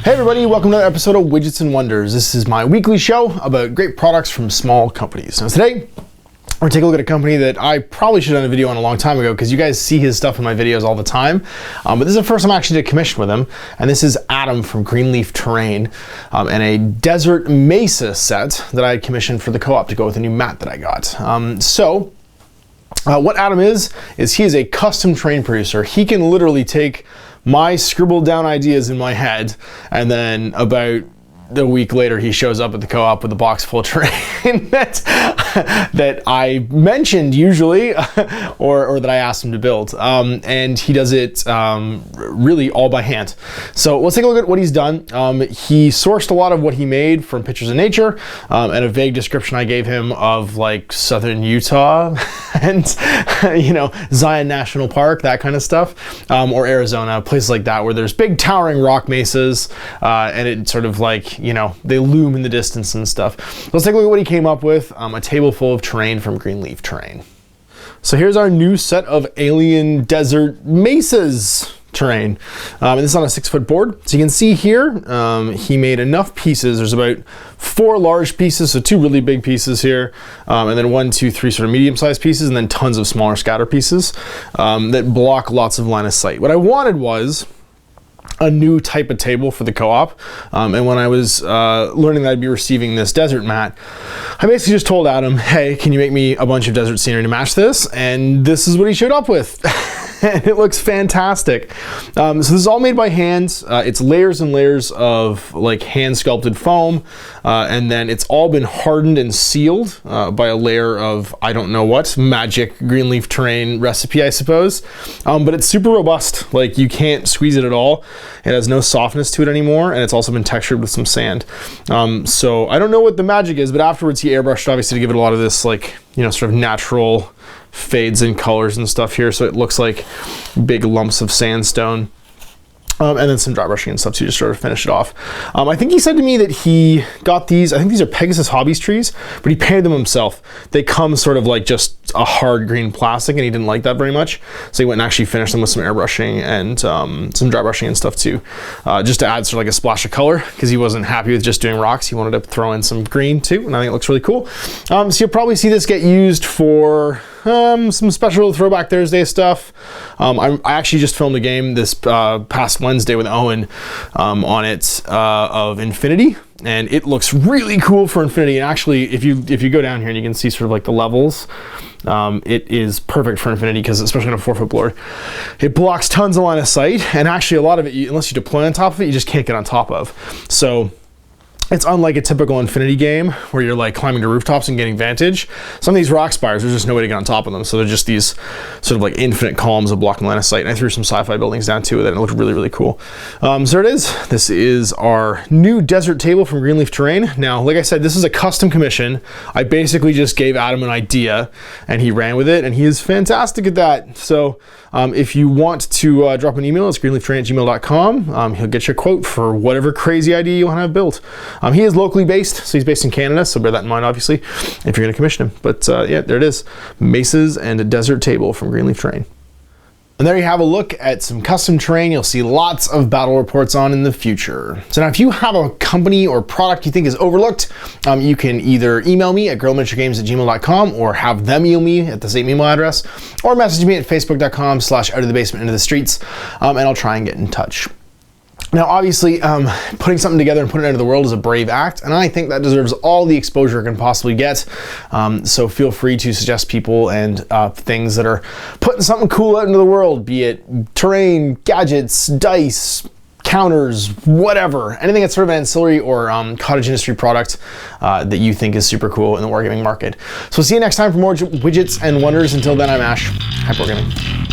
Hey everybody, welcome to another episode of Widgets and Wonders. This is my weekly show about great products from small companies. Now today, we're gonna take a look at a company that I probably should have done a video on a long time ago because you guys see his stuff in my videos all the time. But this is the first time I actually did a commission with him. And this is Adam from Greenleaf Terrain and a desert mesa set that I had commissioned for the co-op to go with a new mat that I got. What Adam is he is a custom terrain producer. He can literally take my scribbled down ideas in my head, and then about a week later he shows up at the co-op with a box full of terrain that I mentioned usually or that I asked him to build, and he does it really all by hand. So let's take a look at what he's done. He sourced a lot of what he made from pictures of nature and a vague description I gave him of like southern Utah and you know, Zion National Park, that kind of stuff, or Arizona, places like that where there's big towering rock mesas and it sort of like, you know, they loom in the distance and stuff. Let's take a look at what he came up with. A table full of terrain from Greenleaf Terrain. So here's our new set of alien desert mesas terrain. And this is on a 6-foot board. So you can see here, he made enough pieces. There's about 4 large pieces, so 2 really big pieces here, and then 1, 2, 3 sort of medium-sized pieces, and then tons of smaller scatter pieces that block lots of line of sight. What I wanted was a new type of table for the co-op, and when I was learning that I'd be receiving this desert mat, I basically just told Adam, hey, can you make me a bunch of desert scenery to match this? And this is what he showed up with. And it looks fantastic. So this is all made by hand. It's layers and layers of like hand sculpted foam, and then it's all been hardened and sealed by a layer of I don't know what magic Greenleaf Terrain recipe, I suppose. But it's super robust. Like you can't squeeze it at all. It has no softness to it anymore, and it's also been textured with some sand. So I don't know what the magic is, but afterwards he airbrushed obviously to give it a lot of this like, you know, sort of natural fades and colors and stuff here, so it looks like big lumps of sandstone. And then some dry brushing and stuff to just sort of finish it off. I think he said to me that he got these, I think these are Pegasus Hobbies trees, but he painted them himself. They come sort of like just a hard green plastic, and he didn't like that very much. So he went and actually finished them with some airbrushing and some dry brushing and stuff too, just to add sort of like a splash of color, because he wasn't happy with just doing rocks. He wanted to throw in some green too, and I think it looks really cool. So you'll probably see this get used for some special Throwback Thursday stuff. I actually just filmed a game this past Wednesday with Owen on it of Infinity, and it looks really cool for Infinity. And actually, if you go down here and you can see sort of like the levels, it is perfect for Infinity because especially on a 4-foot board, it blocks tons of line of sight, and actually a lot of it, unless you deploy on top of it, you just can't get on top of. So it's unlike a typical Infinity game where you're like climbing to rooftops and getting vantage. Some of these rock spires, there's just no way to get on top of them. So they're just these sort of like infinite columns of blocking line of sight. And I threw some sci-fi buildings down too with it, and it looked really, really cool. So there it is. This is our new desert table from Greenleaf Terrain. Now, like I said, this is a custom commission. I basically just gave Adam an idea and he ran with it, and he is fantastic at that. So if you want to drop an email, it's greenleafterrain@gmail.com. He'll get you a quote for whatever crazy idea you want to have built. He is locally based, so he's based in Canada, so bear that in mind, obviously, if you're going to commission him. But yeah, there it is. Mesas and a desert table from Greenleaf Terrain. And there you have a look at some custom terrain you'll see lots of battle reports on in the future. So now if you have a company or product you think is overlooked, you can either email me at guerrillaminiaturegames@gmail.com or have them email me at the same email address, or message me at facebook.com/outofthebasement-into-the-streets, and I'll try and get in touch. Now, obviously, putting something together and putting it into the world is a brave act, and I think that deserves all the exposure it can possibly get. So feel free to suggest people and things that are putting something cool out into the world, be it terrain, gadgets, dice, counters, whatever. Anything that's sort of an ancillary or cottage industry product that you think is super cool in the wargaming market. So we'll see you next time for more Widgets and Wonders. Until then, I'm Ash. Happy wargaming.